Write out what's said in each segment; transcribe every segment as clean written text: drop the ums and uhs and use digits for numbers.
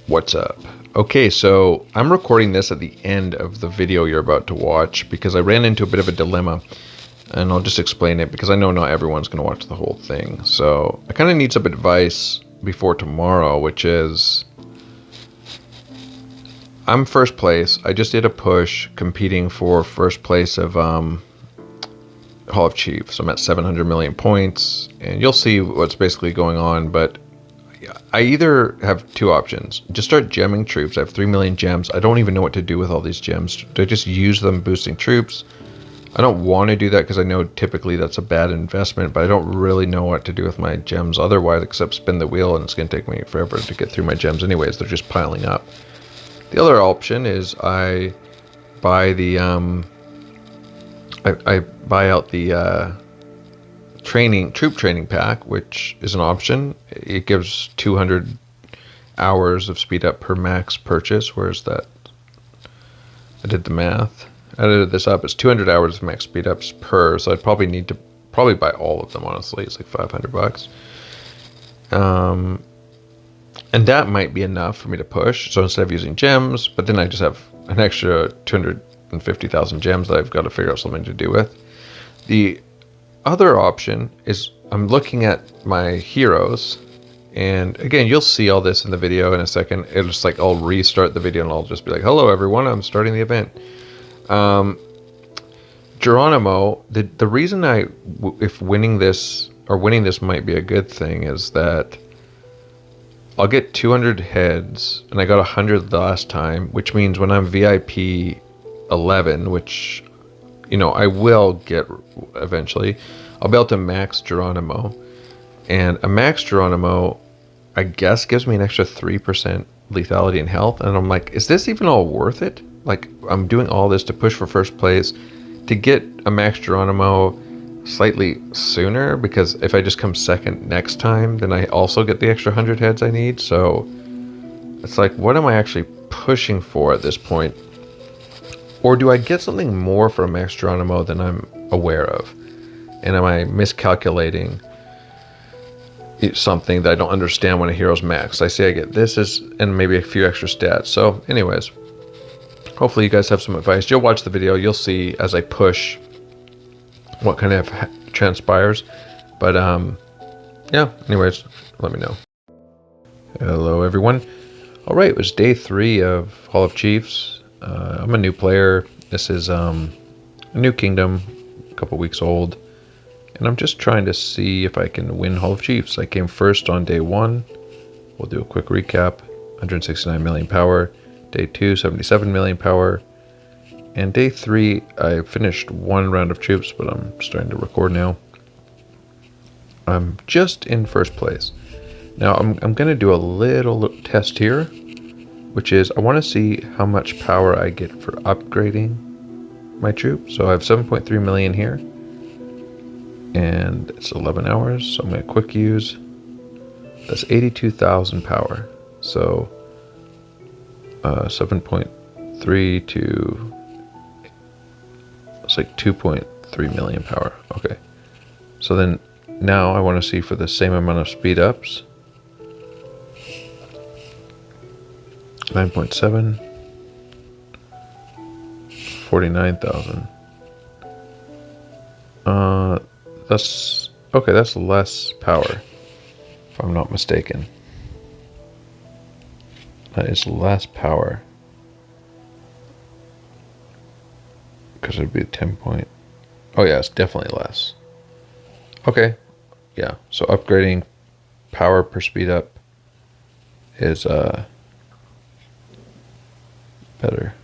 What's up? Okay, so I'm recording this at the end of the video you're about to watch because I ran into a bit of a dilemma, and I'll just explain it because I know not everyone's going to watch the whole thing. So I kind of need some advice before tomorrow, which is I'm first place. I just did a push competing for first place of Hall of Chiefs. I'm at 700 million points, and you'll see what's basically going on, but I either have two options. Just start gemming troops. I have 3 million gems. I don't even know what to do with all these gems. Do I just use them boosting troops? I don't want to do that because I know typically that's a bad investment, but I don't really know what to do with my gems otherwise except spin the wheel, and it's going to take me forever to get through my gems anyways. They're just piling up. The other option is I buy the I buy out the troop training pack, which is an option. It gives 200 hours of speed up per max purchase. Where's that? I did the math. I added this up. It's 200 hours of max speed ups per. So I'd probably need to buy all of them. Honestly, it's like $500. And that might be enough for me to push. So instead of using gems, but then I just have an extra 250,000 gems that I've got to figure out something to do with. The other option is I'm looking at my heroes, and again, you'll see all this in the video in a second. It's just like I'll restart the video and I'll just be like, hello everyone, I'm starting the event. Geronimo, the reason if winning this might be a good thing is that I'll get 200 heads, and I got 100 last time, which means when I'm VIP 11, which I will get eventually, I'll be able to max Geronimo. And a max Geronimo, I guess, gives me an extra 3% lethality and health. And I'm like, is this even all worth it? Like, I'm doing all this to push for first place to get a max Geronimo slightly sooner, because if I just come second next time, then I also get the extra 100 heads I need. So it's like, what am I actually pushing for at this point? Or do I get something more for a max Geronimo than I'm aware of? And am I miscalculating something that I don't understand when a hero's max? I say I get this and maybe a few extra stats. So anyways, hopefully you guys have some advice. You'll watch the video. You'll see as I push what kind of transpires. But yeah, anyways, let me know. Hello, everyone. All right, it was day 3 of Hall of Chiefs. I'm a new player. This is a new kingdom, a couple weeks old, and I'm just trying to see if I can win Hall of Chiefs. I came first on day 1. We'll do a quick recap. 169 million power. Day 2, 77 million power. And day 3, I finished 1 round of troops, but I'm starting to record now. I'm just in first place. Now I'm going to do a little test here, which is I want to see how much power I get for upgrading my troops. So I have 7.3 million here, and it's 11 hours, so I'm going to quick use. That's 82,000 power. So 7.3 to, it's like 2.3 million power. Okay, so then now I want to see for the same amount of speed ups. 9.7, 49,000. That's okay. That's less power, if I'm not mistaken. That is less power because it'd be a 10 point. Oh yeah, it's definitely less. Okay, yeah. So upgrading power per speed up is better.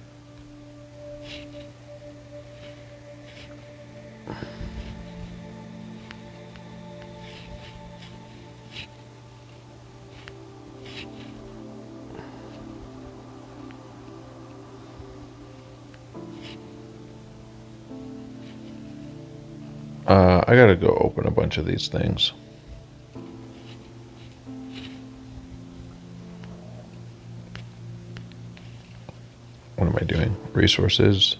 I gotta go open a bunch of these things. What am I doing? Resources.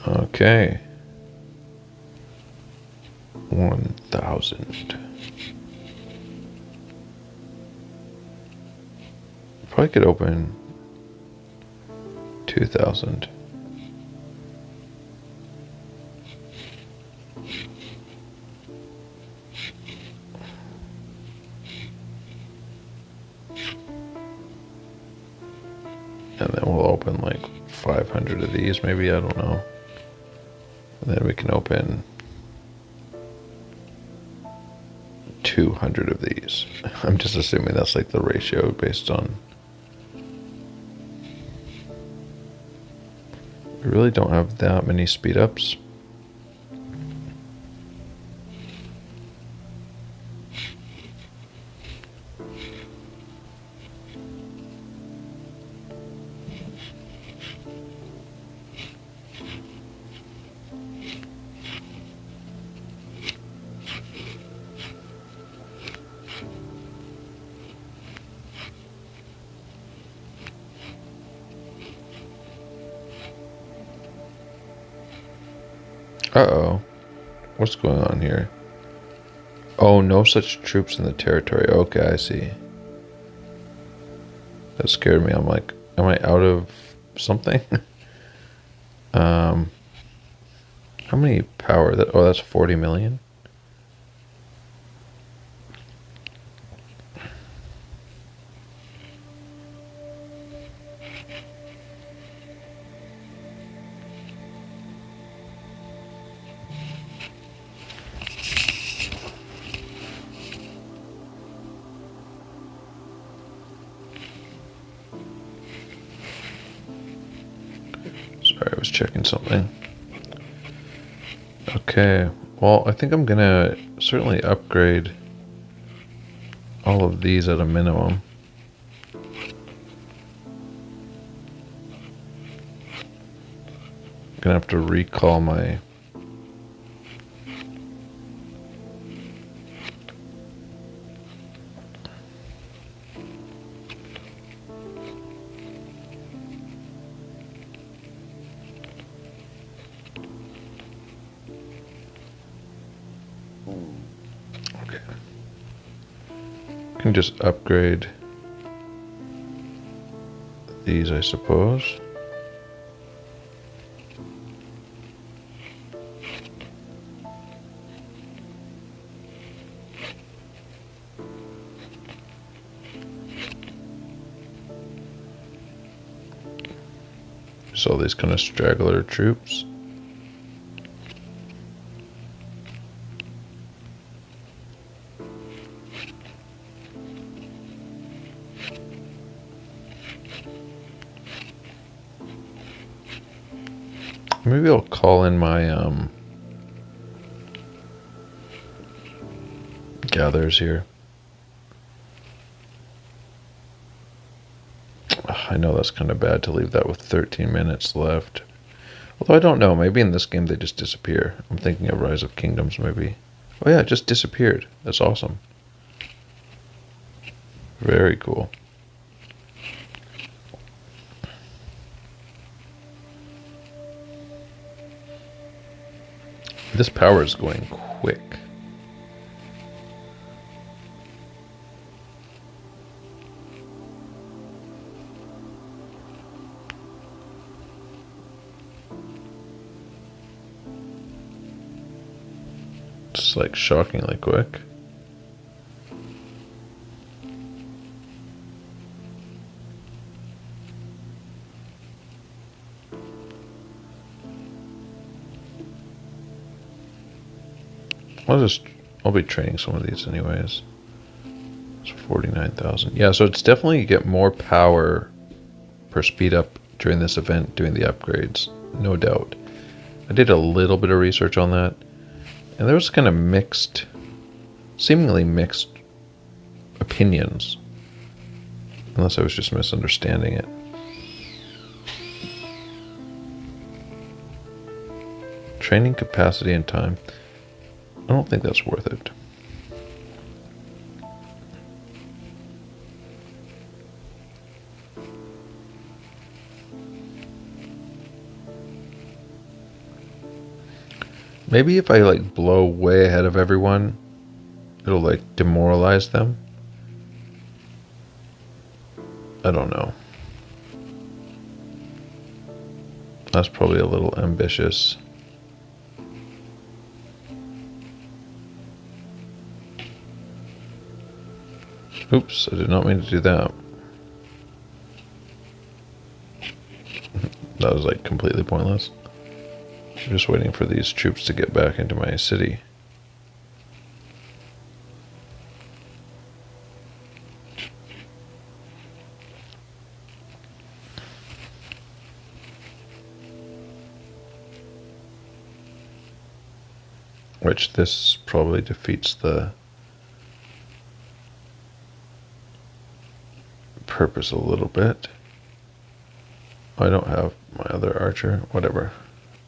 Okay. 1,000. Probably could open 2,000. And then we'll open like 500 of these, maybe, I don't know. And then we can open 200 of these. I'm just assuming that's like the ratio based on... We really don't have that many speed ups. Uh-oh. What's going on here? Oh, no such troops in the territory. Okay, I see. That scared me. I'm like, am I out of something? How many power? Oh, that's 40 million? Sorry, I was checking something. Okay, well, I think I'm gonna certainly upgrade all of these at a minimum. Gonna have to recall my... Okay. Can just upgrade these, I suppose. Just all these kind of straggler troops. Maybe I'll call in my gatherers here. I know that's kind of bad to leave that with 13 minutes left. Although I don't know, maybe in this game they just disappear. I'm thinking of Rise of Kingdoms, maybe. Oh yeah, it just disappeared. That's awesome. Very cool. This power is going quick. It's like shockingly quick. I'll be training some of these anyways. It's 49,000. Yeah, so it's definitely you get more power per speed up during this event doing the upgrades, no doubt. I did a little bit of research on that, and there was kind of mixed, seemingly mixed opinions, unless I was just misunderstanding it. Training capacity and time. I don't think that's worth it. Maybe if I like blow way ahead of everyone, it'll like demoralize them. I don't know. That's probably a little ambitious. Oops, I did not mean to do that. That was like completely pointless. I'm just waiting for these troops to get back into my city. Which this probably defeats the purpose a little bit. I don't have my other archer. Whatever.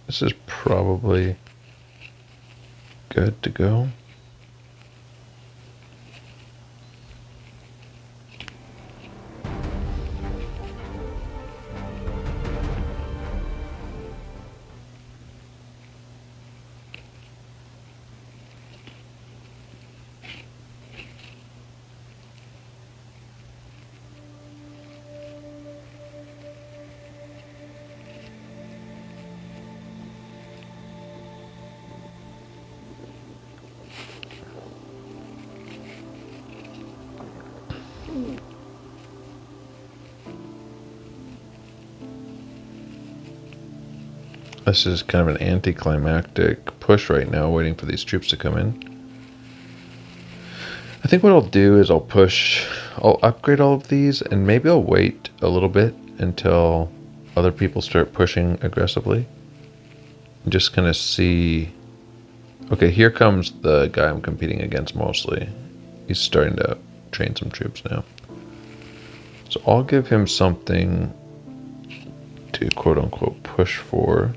This is probably good to go. This is kind of an anticlimactic push right now, waiting for these troops to come in. I think what I'll do is I'll upgrade all of these, and maybe I'll wait a little bit until other people start pushing aggressively. And just kind of see. Okay, here comes the guy I'm competing against mostly. He's starting to train some troops now. So I'll give him something to quote unquote push for.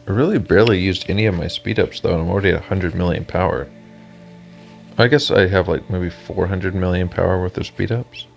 I really barely used any of my speed ups though, and I'm already at 100 million power. I guess I have like maybe 400 million power worth of speed ups.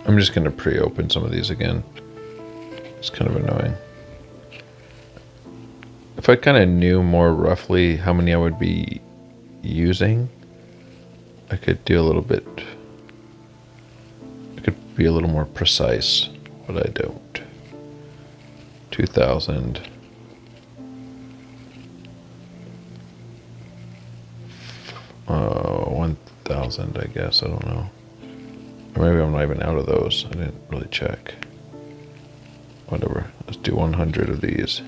I'm just going to pre-open some of these again. It's kind of annoying. If I kind of knew more roughly how many I would be using, I could do a little bit. I could be a little more precise, but I don't. 2,000. 1,000, I guess. I don't know. Or maybe I'm not even out of those. I didn't really check. Whatever. Let's do 100 of these.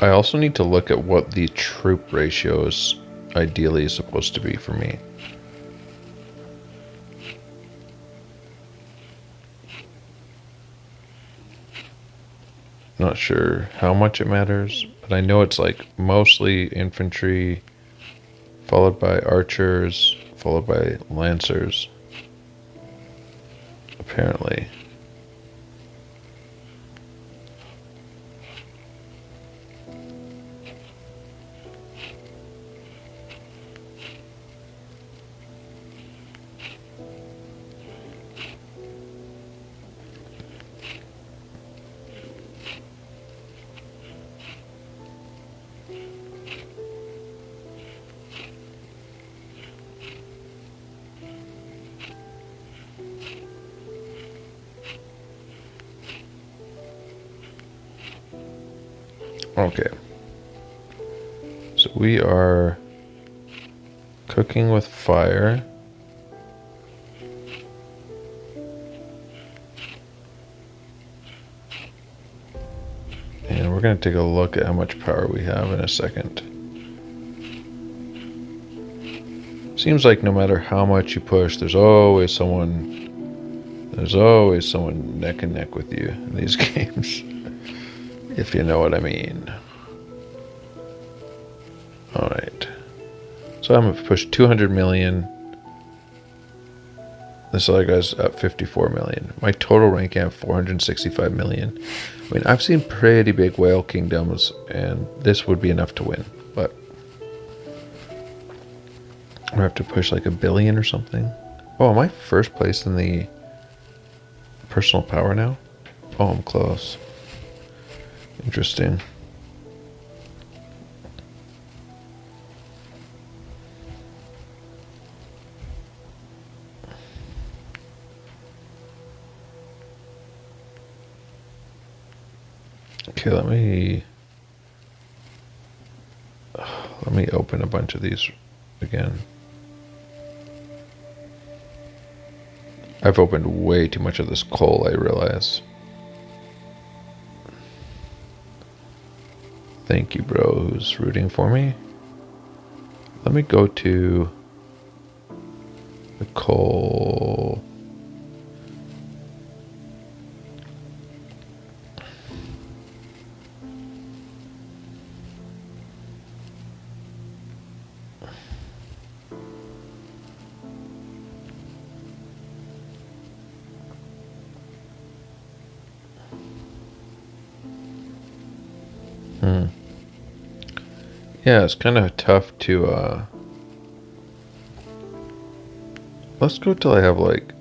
I also need to look at what the troop ratios ideally is supposed to be for me. Not sure how much it matters, but I know it's like mostly infantry, followed by archers, followed by lancers, apparently. Okay. So we are cooking with fire. And we're going to take a look at how much power we have in a second. Seems like no matter how much you push, there's always someone neck and neck with you in these games. If you know what I mean. Alright. So I'm going to push 200 million. This other guy's at 54 million. My total rank I have 465 million. I mean, I've seen pretty big whale kingdoms, and this would be enough to win. But I have to push like 1 billion or something. Oh, am I first place in the personal power now? Oh, I'm close. Interesting. Okay, let me open a bunch of these again. I've opened way too much of this coal, I realize. Thank you, bro, who's rooting for me. Let me go to the coal. Yeah, it's kind of tough to, let's go till I have like,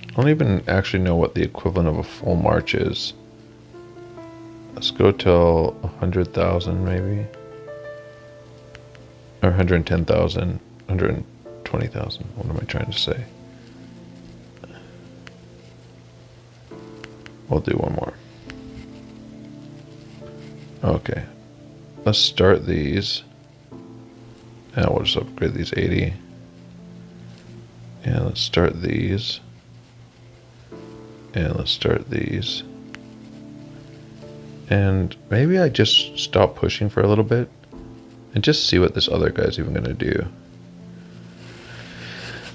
I don't even actually know what the equivalent of a full march is. Let's go till 100,000 maybe. Or 110,000, 120,000. What am I trying to say? We'll do one more. Okay. Let's start these. Now we'll just upgrade these 80. And let's start these. And let's start these. And maybe I just stop pushing for a little bit and just see what this other guy's even going to do.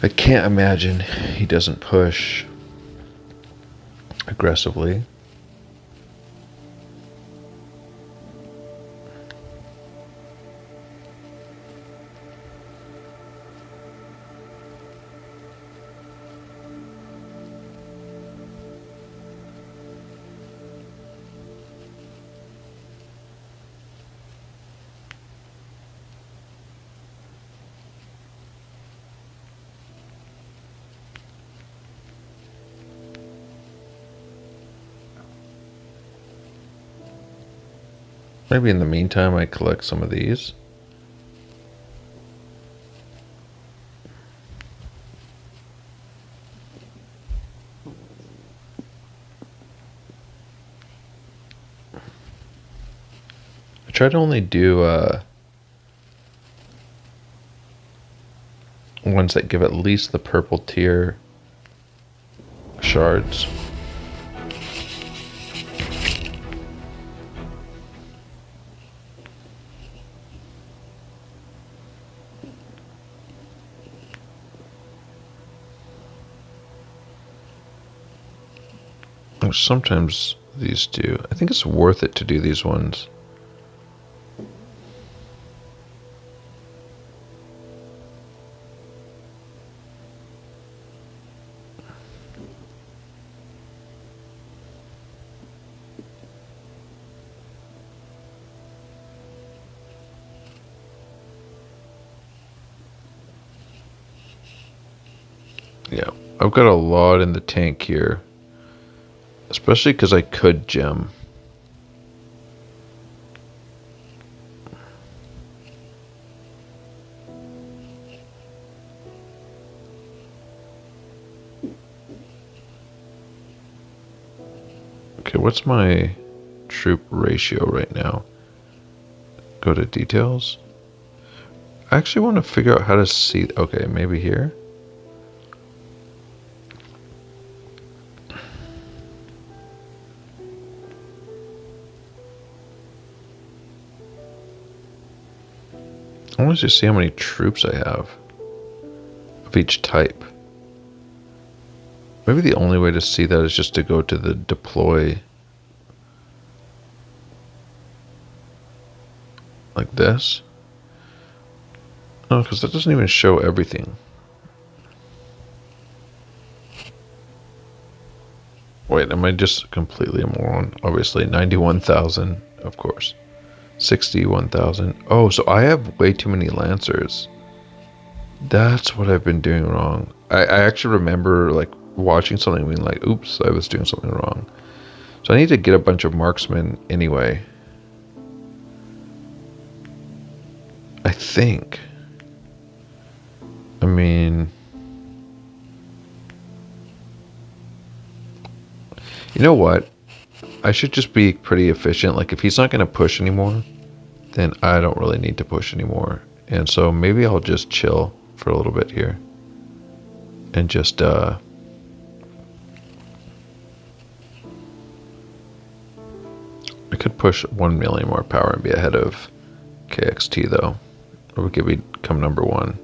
I can't imagine he doesn't push aggressively. Maybe in the meantime I collect some of these. I try to only do ones that give at least the purple tier shards. Sometimes these do. I think it's worth it to do these ones. Yeah, I've got a lot in the tank here. Especially because I could gem. Okay, what's my troop ratio right now? Go to details. I actually want to figure out how to see. Okay, maybe here. I want to just see how many troops I have of each type. Maybe the only way to see that is just to go to the deploy like this. No, because that doesn't even show everything. Wait, am I just completely a moron? Obviously, 91,000, of course. 61,000. Oh, so I have way too many Lancers. That's what I've been doing wrong. I actually remember like watching something and being like, oops, I was doing something wrong. So I need to get a bunch of marksmen anyway. I think. I mean, you know what? I should just be pretty efficient. Like if he's not going to push anymore, then I don't really need to push anymore. And so maybe I'll just chill for a little bit here. And just, I could push 1 million more power and be ahead of KXT though. Or we could become number 1.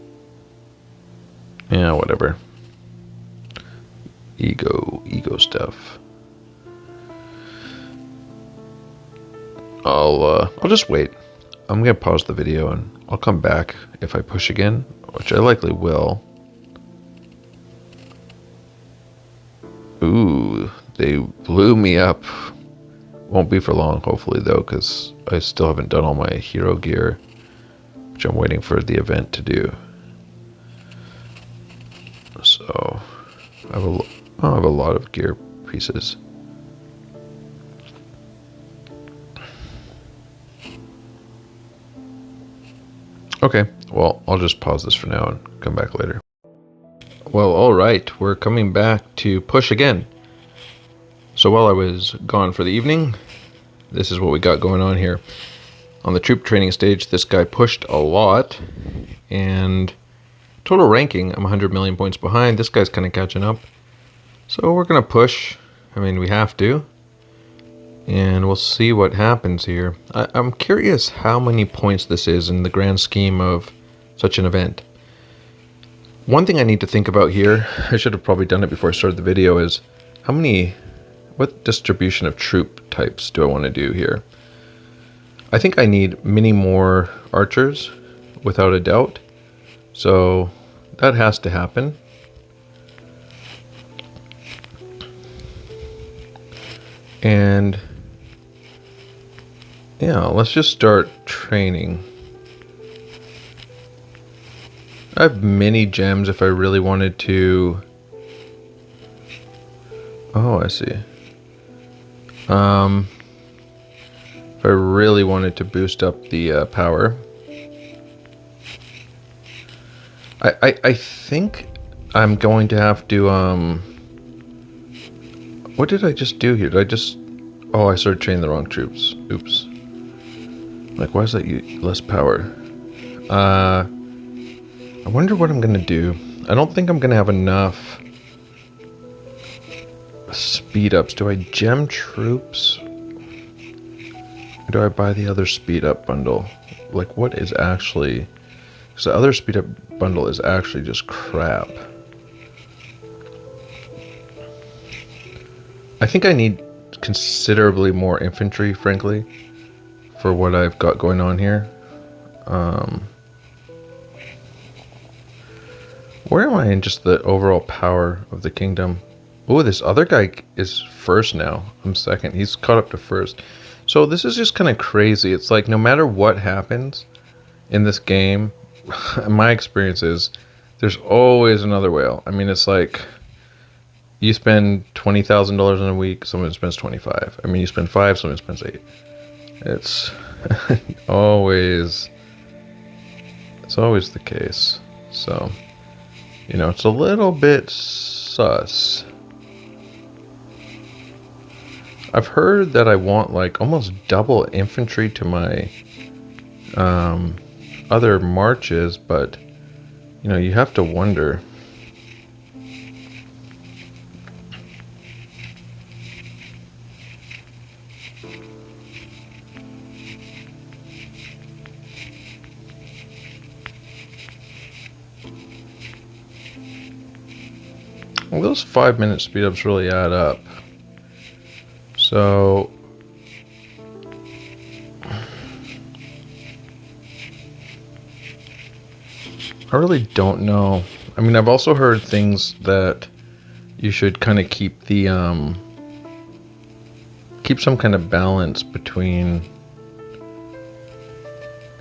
Yeah, whatever. Ego stuff. I'll just wait. I'm gonna pause the video and I'll come back if I push again, which I likely will. Ooh, they blew me up. Won't be for long, hopefully though, because I still haven't done all my hero gear, which I'm waiting for the event to do. So I have a lot of gear pieces. Okay, well, I'll just pause this for now and come back later. Well, alright, we're coming back to push again. So while I was gone for the evening, this is what we got going on here. On the troop training stage, this guy pushed a lot, and total ranking, I'm 100 million points behind. This guy's kind of catching up. So we're going to push. I mean, we have to. And we'll see what happens here. I'm curious how many points this is in the grand scheme of such an event. One thing I need to think about here, I should have probably done it before I started the video, is what distribution of troop types do I want to do here? I think I need many more archers, without a doubt. So that has to happen. And yeah, let's just start training. I have many gems if I really wanted to. Oh, I see. If I really wanted to boost up the power, I think I'm going to have to what did I just do here? Oh, I started training the wrong troops. Oops. Like, why is that less power? I wonder what I'm gonna do. I don't think I'm gonna have enough speed ups. Do I gem troops? Or do I buy the other speed up bundle? Like, what is actually... Because the other speed up bundle is actually just crap. I think I need considerably more infantry, frankly, for what I've got going on here. Where am I in just the overall power of the kingdom? Oh, this other guy is first now. I'm second. He's caught up to first. So this is just kind of crazy. It's like no matter what happens in this game, my experience is there's always another whale. I mean, it's like you spend $20,000 in a week, someone spends 25. I mean, you spend 5, someone spends 8. It's always the case. So, you know, it's a little bit sus. I've heard that I want like almost double infantry to my other marches, but you know, you have to wonder. Well, those 5-minute speed ups really add up. So I really don't know. I mean, I've also heard things that you should kind of keep the keep some kind of balance between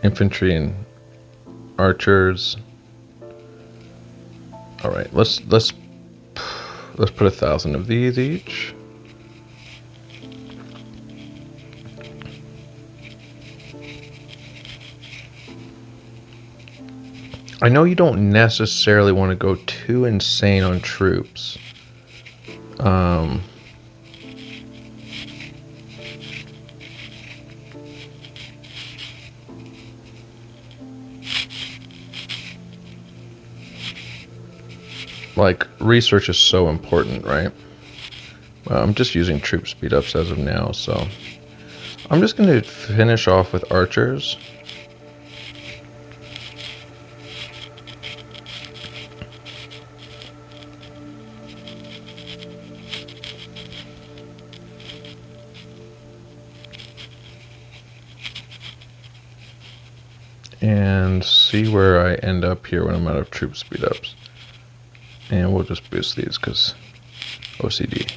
infantry and archers. All right, let's put 1,000 of these each. I know you don't necessarily want to go too insane on troops. Like, research is so important, right? Well, I'm just using troop speed ups as of now, so I'm just going to finish off with archers. And see where I end up here when I'm out of troop speed ups. And we'll just boost these because OCD.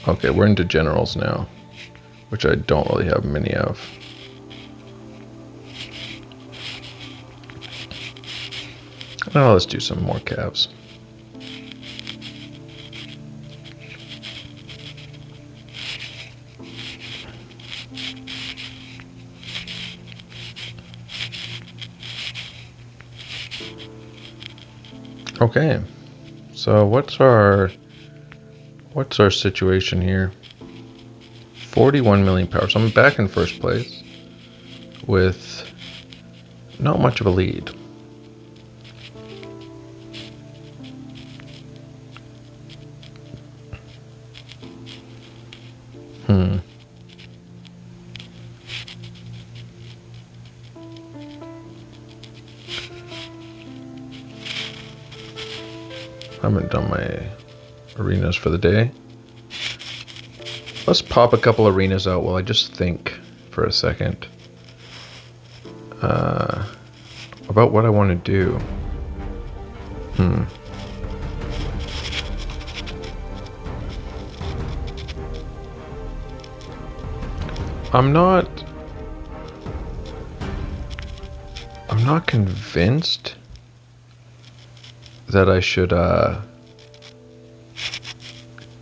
Okay, we're into generals now, which I don't really have many of. Now let's do some more calves. Okay, so what's our situation here? 41 million power. So I'm back in first place with not much of a lead. I haven't done my arenas for the day. Let's pop a couple arenas out while I just think for a second about what I want to do. I'm not convinced that I should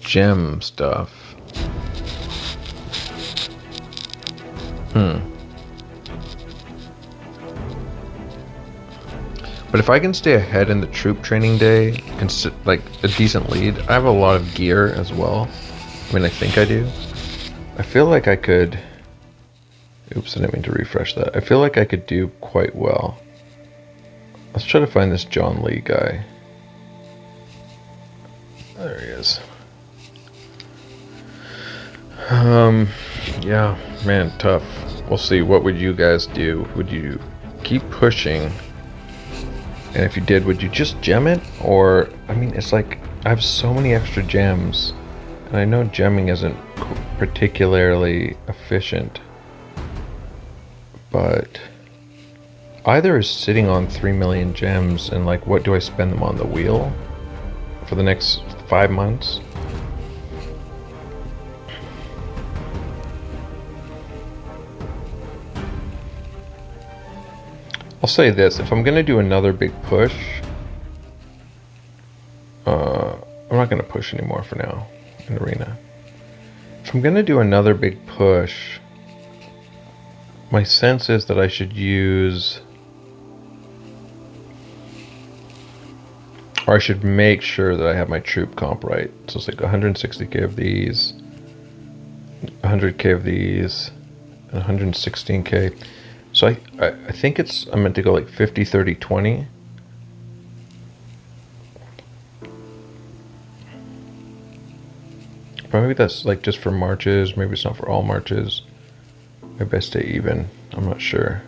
gem stuff. But if I can stay ahead in the troop training day and like a decent lead, I have a lot of gear as well. I mean, I think I do. I feel like I could. Oops, I didn't mean to refresh that. I feel like I could do quite well. Let's try to find this John Lee guy. There he is. Yeah, man, tough. We'll see. What would you guys do? Would you keep pushing? And if you did, would you just gem it? Or, I mean, it's like, I have so many extra gems. And I know gemming isn't particularly efficient. But either is sitting on 3 million gems, and like, what do I spend them on? The wheel? For the next 5 months? I'll say this, if I'm gonna do another big push, I'm not gonna push anymore for now in arena. If I'm gonna do another big push, my sense is that I should use Or I should make sure that I have my troop comp right. So it's like 160k of these, 100k of these, and 116k. So I think I'm meant to go like 50, 30, 20. But maybe that's like just for marches. Maybe it's not for all marches. Maybe I stay even. I'm not sure.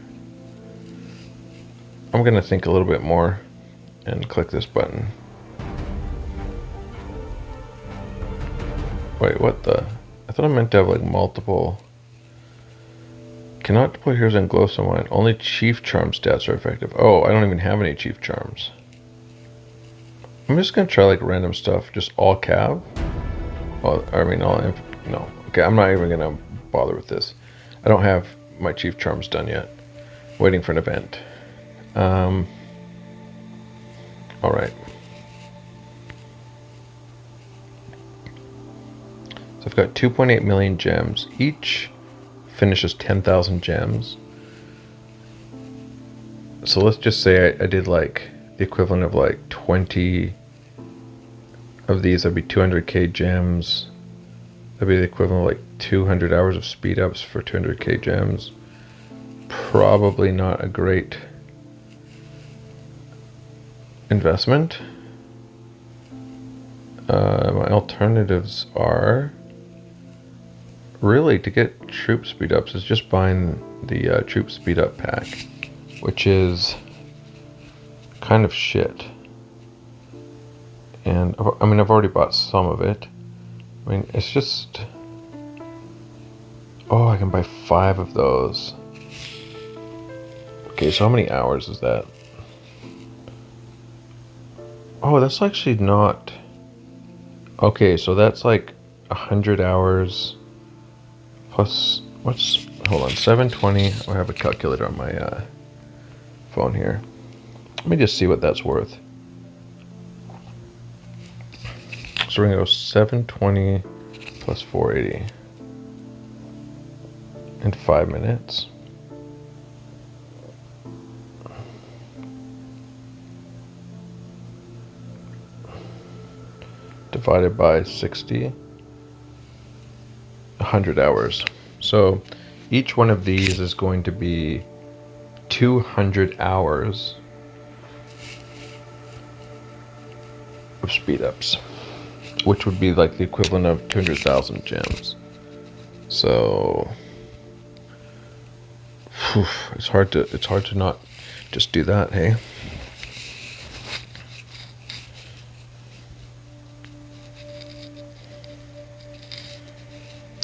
I'm gonna think a little bit more and click this button. Wait, what the? I thought I meant to have like multiple. Cannot deploy heroes and glow someone. Only chief charm stats are effective. Oh, I don't even have any chief charms. I'm just gonna try like random stuff. Just all cav. Well, I mean all no. Okay, I'm not even gonna bother with this. I don't have my chief charms done yet. Waiting for an event. All right. So I've got 2.8 million gems. Each finishes 10,000 gems. So let's just say I did like the equivalent of like 20 of these. That'd be 200k gems. That'd be the equivalent of like 200 hours of speed ups for 200k gems. Probably not a great investment. My alternatives are really to get troop speed ups is just buying the troop speed up pack, which is kind of shit. And I mean, I've already bought some of it. I mean, it's just, oh, I can buy 5 of those. Okay, so how many hours is that? Oh, that's actually not. Okay, so that's like 100 hours plus, hold on, 720. I have a calculator on my phone here. Let me just see what that's worth. So we're gonna go 720 plus 480 in 5 minutes. Divided by 60, 100 hours. So each one of these is going to be 200 hours of speed ups, which would be like the equivalent of 200,000 gems. So it's hard to not just do that, hey?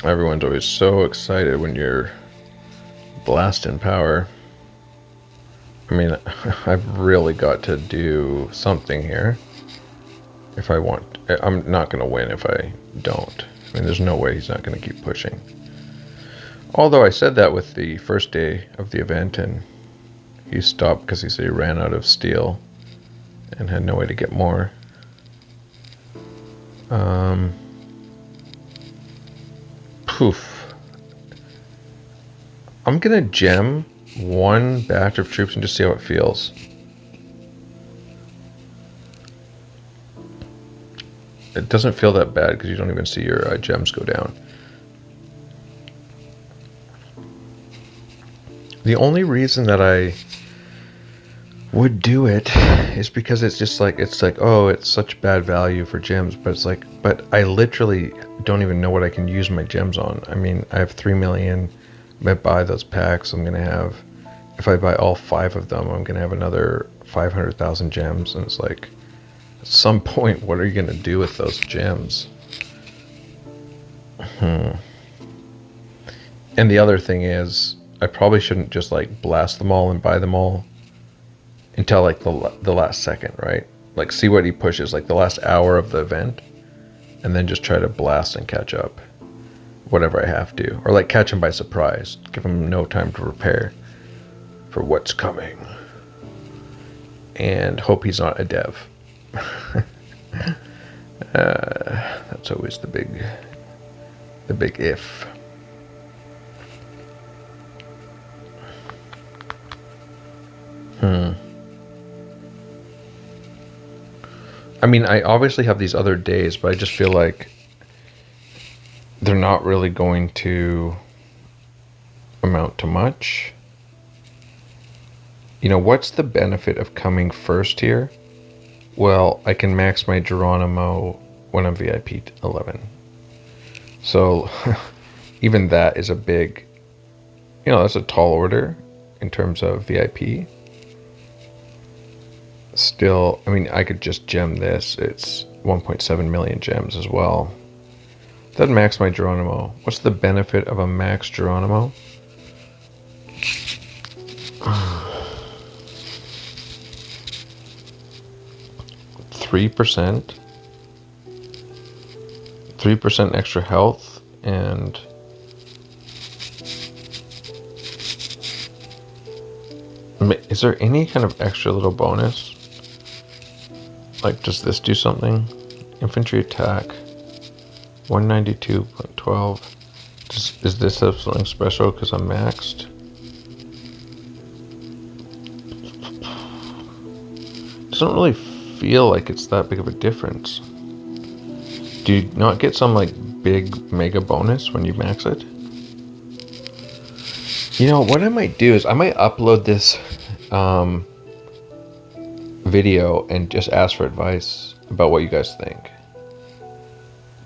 Everyone's always so excited when you're blasting power. I mean, I've really got to do something here if I want. I'm not going to win if I don't. I mean, there's no way he's not going to keep pushing. Although I said that with the first day of the event, and he stopped because he said he ran out of steel and had no way to get more. Poof. I'm gonna gem 1 batch of troops and just see how it feels. It doesn't feel that bad because you don't even see your gems go down. The only reason that I would do it is because it's just like, oh, it's such bad value for gems, but it's like, but I literally don't even know what I can use my gems on. I mean, I have 3 million. I buy those packs, I'm gonna have, if I buy all 5 of them, I'm gonna have another 500,000 gems. And it's like, at some point, what are you gonna do with those gems? And the other thing is, I probably shouldn't just like blast them all and buy them all until like the last second, right? Like see what he pushes, like the last hour of the event, and then just try to blast and catch up, whatever I have to, or like catch him by surprise, give him no time to prepare for what's coming, and hope he's not a dev. That's always the big if. I mean, I obviously have these other days, but I just feel like they're not really going to amount to much. You know, what's the benefit of coming first here? Well, I can max my Geronimo when I'm VIP 11. So even that is a big, you know, that's a tall order in terms of VIP. Still, I mean, I could just gem this. It's 1.7 million gems as well. That max my Geronimo. What's the benefit of a max Geronimo? 3%. 3% extra health, and is there any kind of extra little bonus? Like, does this do something? Infantry attack, 192.12. Is this have something special because I'm maxed? Doesn't really feel like it's that big of a difference. Do you not get some like big mega bonus when you max it? You know, what I might do is I might upload this video and just ask for advice about what you guys think.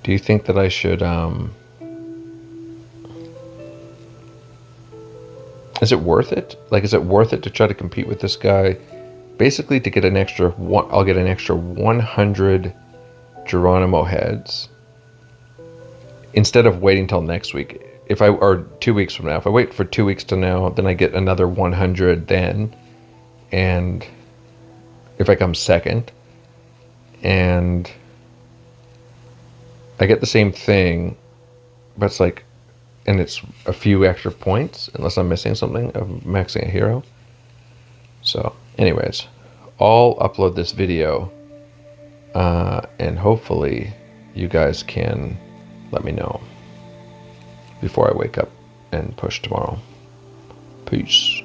Do you think that I should is it worth it? Like, is it worth it to try to compete with this guy? Basically, to get an extra one, I'll get an extra 100 Geronimo heads instead of waiting till next week. Or 2 weeks from now, if I wait for 2 weeks to now, then I get another 100 then. And if I come second, and I get the same thing, but it's like, and it's a few extra points, unless I'm missing something of maxing a hero. So anyways, I'll upload this video, and hopefully you guys can let me know before I wake up and push tomorrow. Peace.